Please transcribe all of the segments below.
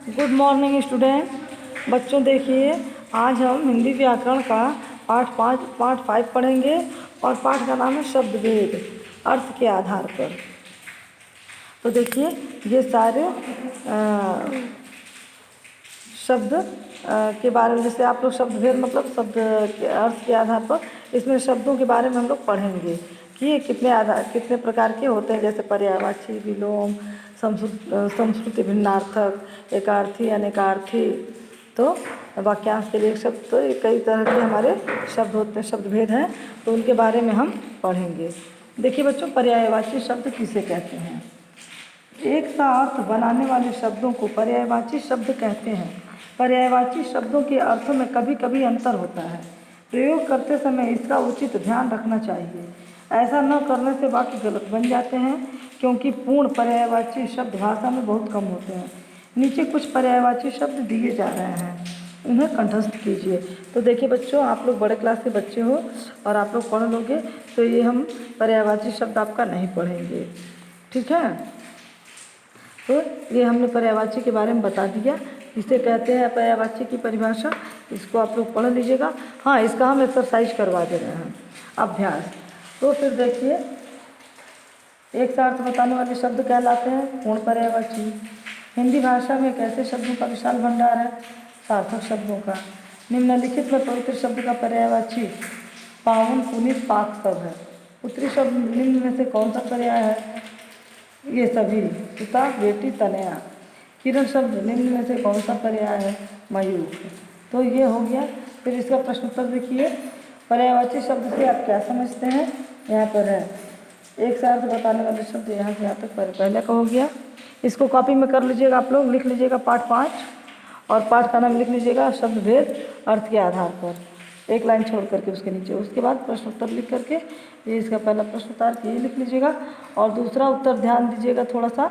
Good morning student. बच्चों देखिए, आज हम हिंदी व्याकरण का पार्ट 5 पढ़ेंगे और पाठ का नाम है शब्दभेद अर्थ के आधार पर। तो देखिए, ये सारे शब्द के बारे में, जैसे आप लोग शब्दभेद मतलब शब्द के अर्थ के आधार पर, इसमें शब्दों के बारे में हम लोग पढ़ेंगे कि ये कितने प्रकार के होते हैं, जैसे पर्यायवाची, विलोम, संस्कृति, भिन्नार्थक, एकार्थी, अनेकार्थी। तो वाक्यांश के लिए शब्द, तो कई तरह के हमारे शब्द होते हैं, शब्दभेद हैं, तो उनके बारे में हम पढ़ेंगे। देखिए बच्चों, पर्यायवाची शब्द किसे कहते हैं? एक सा अर्थ बनाने वाले शब्दों को पर्यायवाची शब्द कहते हैं। पर्यायवाची शब्दों के अर्थों में कभी कभी अंतर होता है। प्रयोग करते समय इसका उचित ध्यान रखना चाहिए। ऐसा न करने से वाक्य गलत बन जाते हैं, क्योंकि पूर्ण पर्यायवाची शब्द भाषा में बहुत कम होते हैं। नीचे कुछ पर्यायवाची शब्द दिए जा रहे हैं, उन्हें कंठस्थ कीजिए। तो देखिए बच्चों, आप लोग बड़े क्लास के बच्चे हो और आप लोग पढ़ लोगे, तो ये हम पर्यायवाची शब्द आपका नहीं पढ़ेंगे, ठीक है? तो ये हमने पर्यायवाची के बारे में बता दिया, इसे कहते हैं पर्यायवाची की परिभाषा। इसको आप लोग पढ़ लीजिएगा। हाँ, इसका हम एक्सरसाइज करवा दे रहे हैं, अभ्यास। तो फिर देखिए, एक सा अर्थ बताने वाले शब्द कहलाते हैं पूर्ण पर्यायवाची। हिंदी भाषा में एक ऐसे शब्दों का विशाल भंडार है, सार्थक शब्दों का। निम्नलिखित में पवित्र शब्द का पर्यायवाची पावन, पुनीत, पाक सब है। उत्तरी शब्द निम्न में से कौन सा पर्याय है? ये सभी। पिता, बेटी, तनया। किरण शब्द निम्न में से कौन सा पर्याय है? मयूर। तो ये हो गया। फिर इसका प्रश्न उत्तर देखिए। पर्यायवाची शब्द से आप क्या समझते हैं? यहाँ पर है एक सा अर्थ बताने वाले शब्द, यहाँ से यहाँ तक पहले का हो गया। इसको कॉपी में कर लीजिएगा, आप लोग लिख लीजिएगा पाठ 5, और पाठ का नाम लिख लीजिएगा शब्दभेद अर्थ के आधार पर, एक लाइन छोड़ करके उसके नीचे। उसके बाद प्रश्न उत्तर लिख करके, ये इसका पहला प्रश्न उत्तर ये लिख लीजिएगा, और दूसरा उत्तर ध्यान दीजिएगा थोड़ा सा।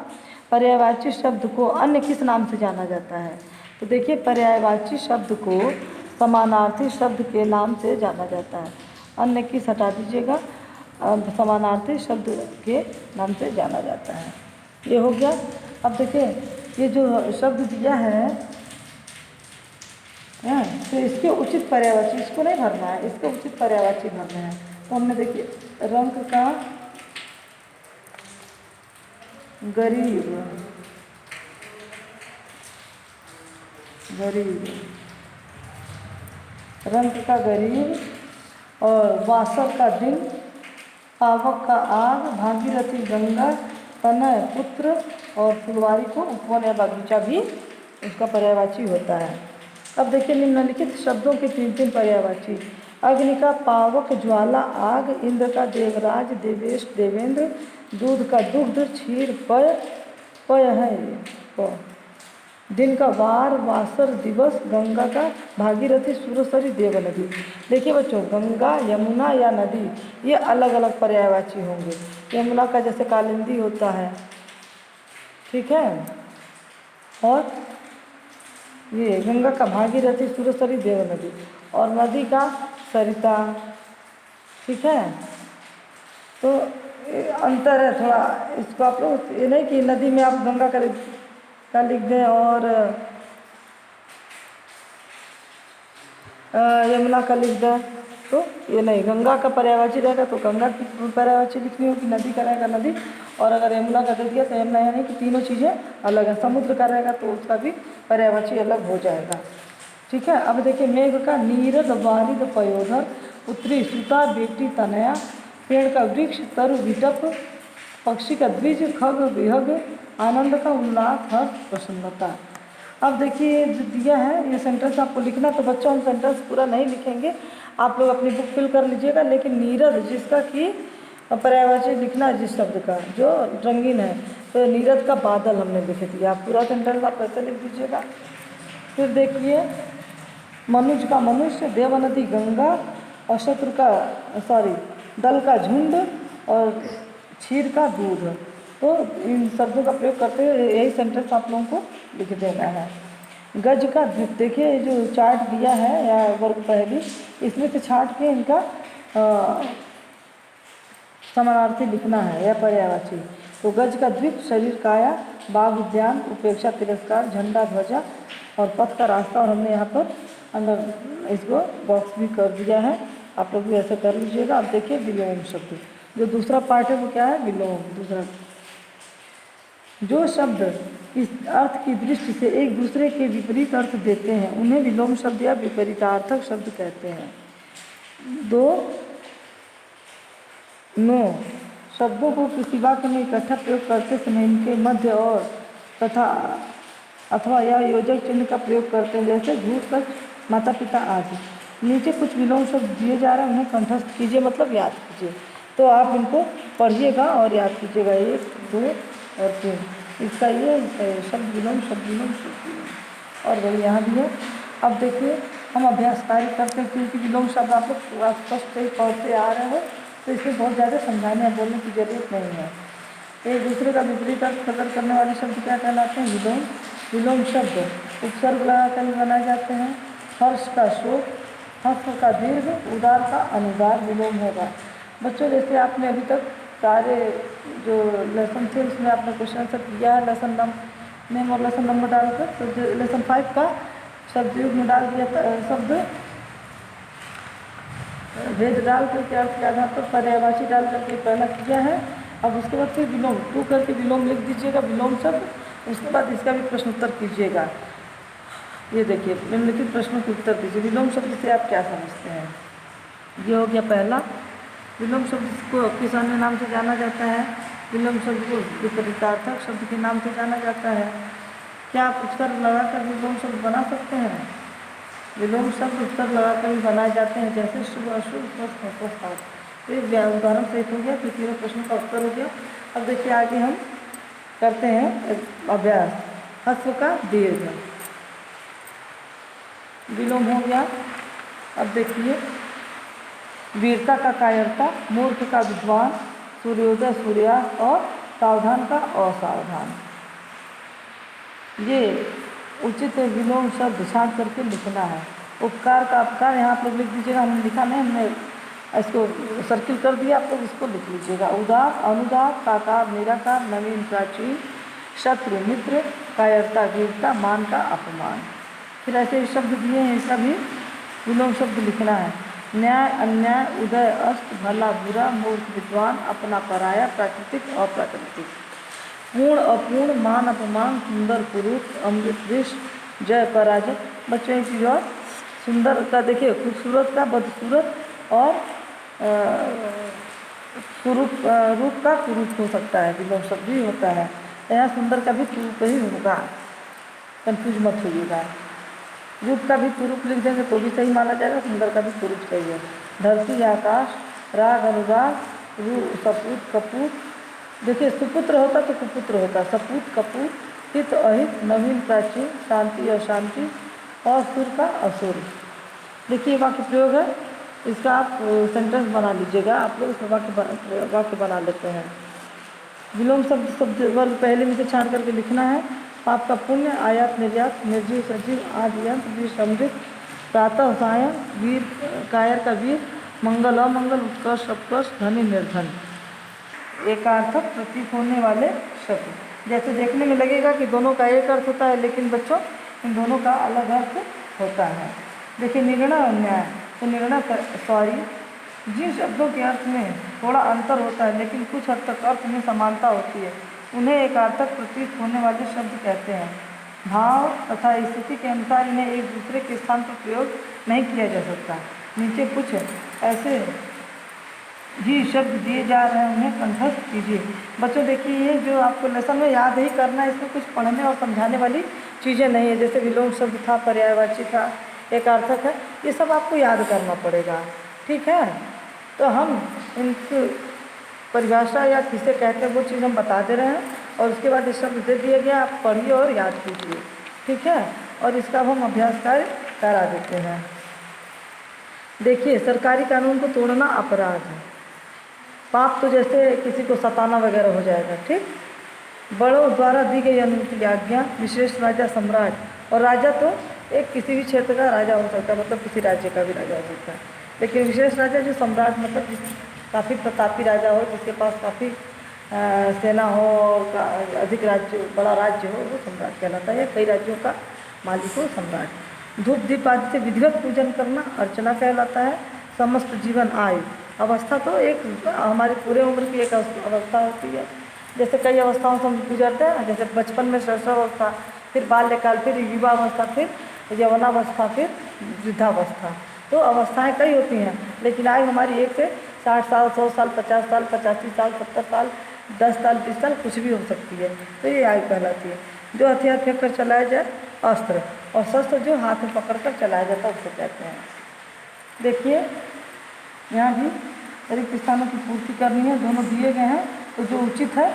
पर्यायवाची शब्द को अन्य किस नाम से जाना जाता है? तो देखिए, पर्यायवाची शब्द को समानार्थी शब्द के नाम से जाना जाता है। अन्य किस हटा दीजिएगा, समानार्थी शब्द के नाम से जाना जाता है। ये हो गया। अब देखिए, ये जो शब्द दिया है, तो इसके उचित पर्यायवाची, इसको नहीं भरना है, इसके उचित पर्यायवाची भरना है। तो हमने देखिए, रंग का गरीब, रंग का गरीब, और वासव का दिन, पावक का आग, भागीरथी गंगा, तनय पुत्र, और फुलवारी को उपवन या बगीचा भी उसका पर्यायवाची होता है। अब देखिए, निम्नलिखित शब्दों के 3 पर्यायवाची। अग्नि का पावक ज्वाला आग, इंद्र का देवराज देवेश देवेंद्र, दूध का दुग्ध क्षीर पय है ये। दिन का वार वासर दिवस, गंगा का भागीरथी सुरसरी देवनदी। देखिए बच्चों, गंगा, यमुना या नदी, ये अलग अलग पर्यायवाची होंगे। यमुना का जैसे कालिंदी होता है, ठीक है, और ये गंगा का भागीरथी सुरसरी देवनदी, और नदी का सरिता, ठीक है। तो अंतर है थोड़ा, इसको आप लोग ये नहीं कि नदी में आप गंगा का लिख दें और यमुना का लिख दें, तो ये नहीं। गंगा का पर्यायवाची रहेगा तो गंगा की पर्यायवाची लिखनी होगी, नदी का रहेगा नदी, और अगर यमुना का दे दिया तो यमुना, यानी कि तीनों चीज़ें अलग हैं। समुद्र का रहेगा तो उसका भी पर्यायवाची अलग हो जाएगा, ठीक है। अब देखिए, मेघ का नीरद वारिद पयोधर, उत्तरी सुता, बेटी तनया, पेड़ का वृक्ष तरु विटप, पक्षी का द्विज खग विहग, आनंद का उल्लास हर्ष प्रसन्नता। अब देखिए, जो दिया है ये सेंटेंस आपको लिखना, तो बच्चों हम सेंटेंस पूरा नहीं लिखेंगे, आप लोग अपनी बुक फिल कर लीजिएगा। लेकिन नीरद जिसका कि पर्यायवाची लिखना है, जिस शब्द का जो रंगीन है, तो नीरद का बादल हमने लिख दिया। पूरा सेंटेंस आप ऐसे लिख दीजिएगा। फिर देखिए, मनुज का मनुष्य, देवनदी गंगा, और शत्रु का दल का झुंड, और क्षीर का दूध। तो इन शब्दों का प्रयोग करते हुए यही सेंटेंस आप लोगों को लिख देना है। गज का द्वीप, देखिए जो चार्ट दिया है या वर्ग पहली, इसमें से छांट के इनका समानार्थी लिखना है या पर्यायवाची। तो गज का द्वीप, शरीर काया, बाघ उद्यान, उपेक्षा तिरस्कार, झंडा ध्वजा और पथ का रास्ता। और हमने यहाँ पर अंदर इसको बॉक्स भी कर दिया है, आप लोग भी ऐसे कर लीजिएगा। अब देखिए विलोम शब्द, जो दूसरा पार्ट है वो क्या है, विलोम। दूसरा, जो शब्द इस अर्थ की दृष्टि से एक दूसरे के विपरीत अर्थ देते हैं उन्हें विलोम शब्द या विपरीतार्थक शब्द कहते हैं। 2 9 शब्दों को किसी वाक्य में इकट्ठा प्रयोग करते समय इनके मध्य और तथा अथवा या योजक चिन्ह का प्रयोग करते हैं, जैसे झूठ, सच, माता पिता आदि। नीचे कुछ विलोम शब्द दिए जा रहे हैं, उन्हें कंठस्थ कीजिए, मतलब याद कीजिए। तो आप इनको पढ़िएगा और याद कीजिएगा, 1 2 और 3। इसका ये शब्द विलोम, शब्द विलोम, शब्द विलोम। और वही यहाँ भी है। अब देखिए हम अभ्यास कार्य करते हैं, क्योंकि विलोम शब्द आप लोग स्पष्ट से ही पढ़ते आ रहे हो, तो इसमें बहुत ज़्यादा समझाने या बोलने की जरूरत नहीं है। एक दूसरे का विपरीत अर्थ प्रकट करने वाले शब्द क्या कहलाते हैं, विलोम। विलोम शब्द उपसर्ग लगाकर ही बनाए जाते हैं। हर्ष का शोक, हस्व का दीर्घ, उदार का अनुदार विलोम होगा। बच्चों जैसे आपने अभी तक सारे जो लेसन थे उसमें आपने क्वेश्चन आंसर किया है, लेसन नेम और लेसन नंबर डालकर। तो लेसन 5 का शब्द युग में डाल दिया शब्द भेद डाल करके अर्थ के आधार पर पर्यायवाची डाल करके पहला किया है। अब उसके बाद फिर विलोम 2 करके विलोम लिख दीजिएगा, विलोम शब्द। उसके बाद इसका भी प्रश्न उत्तर कीजिएगा। ये देखिए निम्नलिखित प्रश्नों के उत्तर दीजिए। विलोम शब्द से आप क्या समझते हैं? ये हो गया पहला। विलोम शब्द को किस अन्य नाम से जाना जाता है? विलोम शब्द को विपरीतार्थक शब्द के नाम से जाना जाता है। क्या आप उपसर्ग लगाकर विलोम शब्द बना सकते हैं? विलोम शब्द उपसर्ग लगाकर भी बनाए जाते हैं, जैसे शुभ, अशुभ, स्वस्थ, प्रस्ताव। एक उदाहरण से हो गया, तो तीनों प्रश्नों का उत्तर हो गया। अब देखिए आगे हम करते हैं अभ्यास। हस्व का दीर्घ विलोम हो गया। अब देखिए वीरता का कायरता, मूर्ख का विद्वान, सूर्योदय सूर्यास्त और सावधान का असावधान। ये उचित विलोम शब्द छांट करके लिखना है। उपकार का अपकार यहाँ आप लोग लिख दीजिएगा, हमने लिखा नहीं, हमने इसको सर्किल कर दिया, आप लोग इसको लिख लीजिएगा। उदार, अनुदार, साकार, निराकार, नवीन, प्राचीन, शत्रु, मित्र, कायरता, वीरता, मान का अपमान। फिर ऐसे शब्द दिए हैं, इसका भी विलोम शब्द लिखना है। न्याय, अन्याय, उदय, अस्त, भला, बुरा, मूर्ख, विद्वान, अपना, पराया, प्राकृतिक, अप्राकृतिक। पूर्ण, अपूर्ण, मान, अपमान, सुंदर, कुरूप, अमृत, विष, जय, पराजय। बच्चों एक चीज़ और, सुंदर का देखिए खूबसूरत का बदसूरत और रूप का कुरूप हो सकता है, विलोम शब्द भी होता है। यहाँ सुंदर का भी कुरूप ही होगा, कंफ्यूज मत होइएगा। रूप का भी कुरूप लिख देंगे तो भी सही माना जाएगा, सुंदर का भी कुरूप सही है। धरती, आकाश, राग, अनुराग, सपूत, कपूत। देखिए सुपुत्र होता तो कुपुत्र होता, सपूत, कपूत, हित, अहित, नवीन, प्राचीन, शांति, अशांति और सुर का असुर। देखिए वाक्य प्रयोग है, इसका आप सेंटेंस बना लीजिएगा। आप लोग इसमें वाक्य बना लेते हैं। विलोम शब्द वर्ग पहले में से छांट करके लिखना है। पाप का पुण्य, आयात निर्यात, निर्जीव सजीव, आदि अंत, विष अमृत, प्रातः सायं, वीर कायर का वीर, मंगल अमंगल, उत्कर्ष अपकर्ष, धनी निर्धन। एकार्थक प्रतीक होने वाले शब्द। जैसे देखने में लगेगा कि दोनों का एक अर्थ होता है, लेकिन बच्चों इन दोनों का अलग अर्थ होता है। देखिए निर्णय और न्याय, तो निर्णय सॉरी जिन शब्दों के अर्थ में थोड़ा अंतर होता है लेकिन कुछ हद तक अर्थ में समानता होती है, उन्हें एकार्थक प्रतीत होने वाले शब्द कहते हैं। भाव तथा स्थिति के अनुसार इन्हें एक दूसरे के स्थान पर प्रयोग नहीं किया जा सकता। नीचे कुछ ऐसे जी शब्द दिए जा रहे हैं, उन्हें कंठस्थ कीजिए। बच्चों देखिए ये जो आपको लेसन में याद ही करना है, इसमें कुछ पढ़ने और समझाने वाली चीज़ें नहीं है। जैसे विलोम शब्द था, पर्यायवाची था, एकार्थक है, ये सब आपको याद करना पड़ेगा, ठीक है। तो हम इनकी परिभाषा या किसे कहते हैं वो चीज़ हम बता दे रहे हैं, और उसके बाद ये शब्द दे दिया गया, आप पढ़िए और याद कीजिए, ठीक है। और इसका हम अभ्यास कार्य करा देते हैं। देखिए सरकारी कानून को तोड़ना अपराध है। पाप तो जैसे किसी को सताना वगैरह हो जाएगा, ठीक। बड़ों द्वारा दी गई अनुमति, आज्ञा, विशेष राजा, सम्राट। और राजा तो एक किसी भी क्षेत्र का राजा हो सकता है, मतलब किसी राज्य का भी राजा हो सकता है। लेकिन विशेष राजा जो सम्राट, मतलब काफ़ी प्रतापी राजा हो, जिसके पास काफ़ी सेना हो, अधिक राज्य, बड़ा राज्य हो, वो सम्राट कहलाता है। या कई राज्यों का मालिक हो, सम्राट। धूप दीप आदि से विधिवत पूजन करना अर्चना कहलाता है। समस्त जीवन आयु, अवस्था तो एक हमारी पूरे उम्र की एक अवस्था होती है। जैसे कई अवस्थाओं से हम गुजरते हैं ना, जैसे बचपन में शैशवावस्था, फिर बाल्यकाल, फिर युवावस्था, फिर यौवनावस्था, फिर वृद्धावस्था। तो अवस्थाएं कई होती हैं, लेकिन आयु हमारी 1 से 60 साल, 100 साल, 50 साल, 85 साल, 70 साल, 10 साल, 20 साल, कुछ भी हो सकती है। तो ये आयु कहलाती है। जो हथियार फेंक कर चलाया जाए अस्त्र, और शस्त्र जो हाथ में पकड़ कर चलाया जाता है उसको कहते हैं। देखिए यहाँ भी रिक्त स्थानों की पूर्ति करनी है, दोनों दिए गए हैं, तो जो उचित है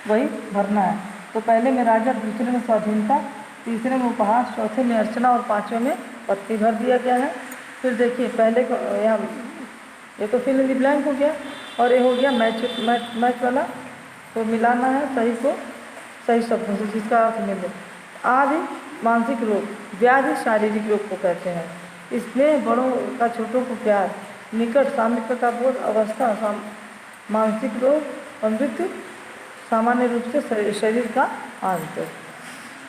वही भरना है। तो पहले में राजा, दूसरे में स्वाधीनता, तीसरे में उपहास, चौथे में अर्चना और पाँचवें में पत्ती भर दिया गया है। फिर देखिए पहले को यहाँ ये तो फिल इन द ब्लैंक हो गया, और ये हो गया मैच वाला। तो मिलाना है सही को सही शब्दों से जिसका अर्थ मिले। आदि मानसिक रोग, व्याधि शारीरिक रोग को कहते हैं। इसमें बड़ों का छोटों को प्यार, निकट सामिप्य का बोध, अवस्था मानसिक रोग और मृत्यु सामान्य रूप से शरीर का अंत।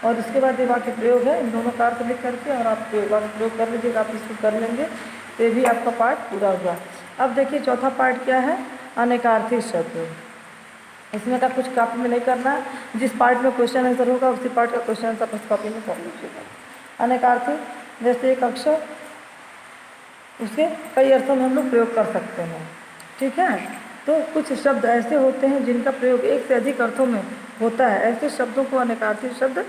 और इसके बाद ये वाक्य प्रयोग है, इन दोनों का अर्थ लिख करके और आप वाक्य प्रयोग कर लीजिएगा, आप इसको कर लेंगे तो ये भी आपका पाठ पूरा हुआ। अब देखिए चौथा पार्ट क्या है, अनेकार्थी शब्द। इसमें का कुछ कॉपी में नहीं करना है, जिस पार्ट में क्वेश्चन आंसर होगा उसी पार्ट का क्वेश्चन आंसर उस कॉपी में कर लीजिएगा। अनेकार्थी जैसे एक अक्षर, उसके कई अर्थों में हम लोग प्रयोग कर सकते हैं, ठीक है। तो कुछ शब्द ऐसे होते हैं जिनका प्रयोग एक से अधिक अर्थों में होता है, ऐसे शब्दों को अनेकार्थी शब्द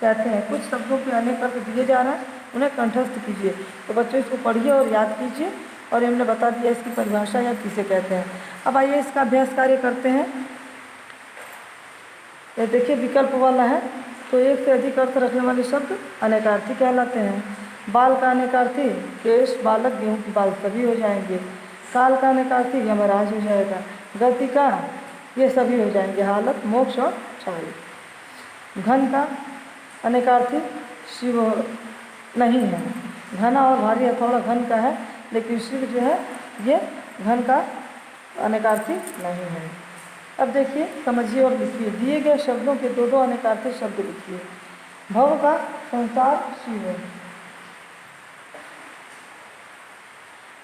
कहते हैं। कुछ शब्दों के अनेक अर्थ दिए जा रहे हैं, उन्हें कंठस्थ कीजिए। तो बच्चों इसको पढ़िए और याद कीजिए, और हमने बता दिया इसकी परिभाषा या किसे कहते हैं। अब आइए इसका अभ्यास कार्य करते हैं। ये देखिए विकल्प वाला है, तो एक से अधिक अर्थ रखने वाले शब्द अनेकार्थी कहलाते हैं। बाल का अनेकार्थी केश, बालक, गेहूँ की बाल सभी हो जाएंगे। काल का अनेकार्थी यमराज हो जाएगा। गति का ये सभी हो जाएंगे, हालत, मोक्ष और चाल। घन का अनेकार्थी शिव नहीं है, घना और भारी हथौड़ा घन का है, लेकिन शिव जो है ये घन का अनेकार्थी नहीं है। अब देखिए समझिए और लिखिए, दिए गए शब्दों के दो दो अनेकार्थी शब्द लिखिए। भव का संसार शिव,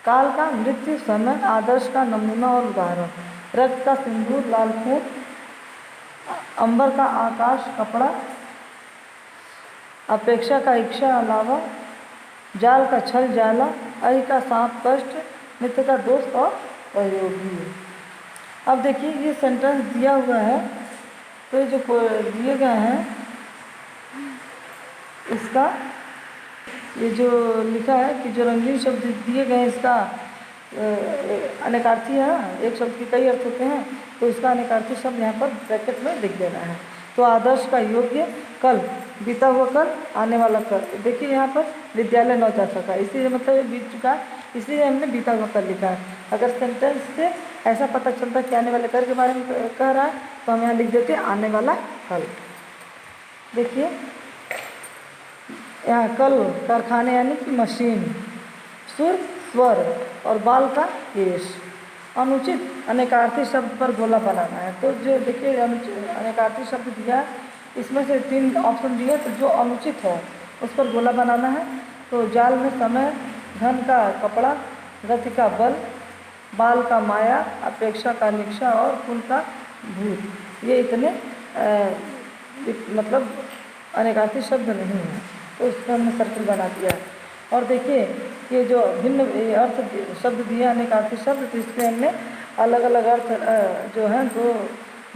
काल का मृत्यु समय, आदर्श का नमूना और उदाहरण, रक्त का सिंदूर लाल खून, अंबर का आकाश कपड़ा, अपेक्षा का इच्छा अलावा, जाल का छल जाला, अहि का सांप कष्ट, मित्र का दोस्त और सहयोगी। अब देखिए ये सेंटेंस दिया हुआ है, तो जो दिए गए हैं इसका ये जो लिखा है कि जो रंगीन शब्द दिए गए हैं इसका अनेकार्थी है, एक शब्द के कई अर्थ होते हैं, तो इसका अनेकार्थी शब्द यहाँ पर ब्रैकेट में लिख देना है। तो आदर्श का योग्य, कल बीता हुआ कल, आने वाला कल। देखिए यहाँ पर विद्यालय न जा सका, इसीलिए मतलब ये बीत चुका है, इसलिए हमने बीता हुआ कल लिखा है। अगर सेंटेंस से ऐसा पता चलता कि आने वाले कल के बारे में कह रहा है, तो हम यहाँ लिख देते हैं आने वाला कल। देखिए यहाँ कल कारखाने यानी कि मशीन, सुर स्वर और बाल का केश। अनुचित अनेकार्थी शब्द पर गोला बनाना है। तो जो देखिए अनेकार्थी शब्द दिया है, इसमें से 3 ऑप्शन दिए, तो जो अनुचित है उस पर गोला बनाना है। तो जाल में समय, धन का कपड़ा, गति का बल, बाल का माया, अपेक्षा का निक्षा और फूल का भूत। ये इतने मतलब अनेकार्थी शब्द नहीं है, तो इसमें हमने सर्कल बना दिया। और देखिए ये जो भिन्न अर्थ शब्द दिया अनेकार्थी शब्द, तो इसमें हमने अलग अलग अर्थ जो है दो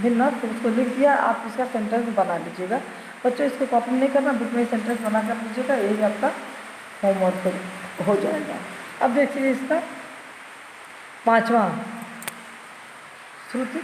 भिन्न अर्थ उसको लिख दिया। आप इसका सेंटेंस बना लीजिएगा। बच्चों इसको कॉपी नहीं करना, बुक में सेंटेंस बना कर लीजिएगा, यही आपका होमवर्क हो जाएगा। अब देखिए इसका 5वां श्रुति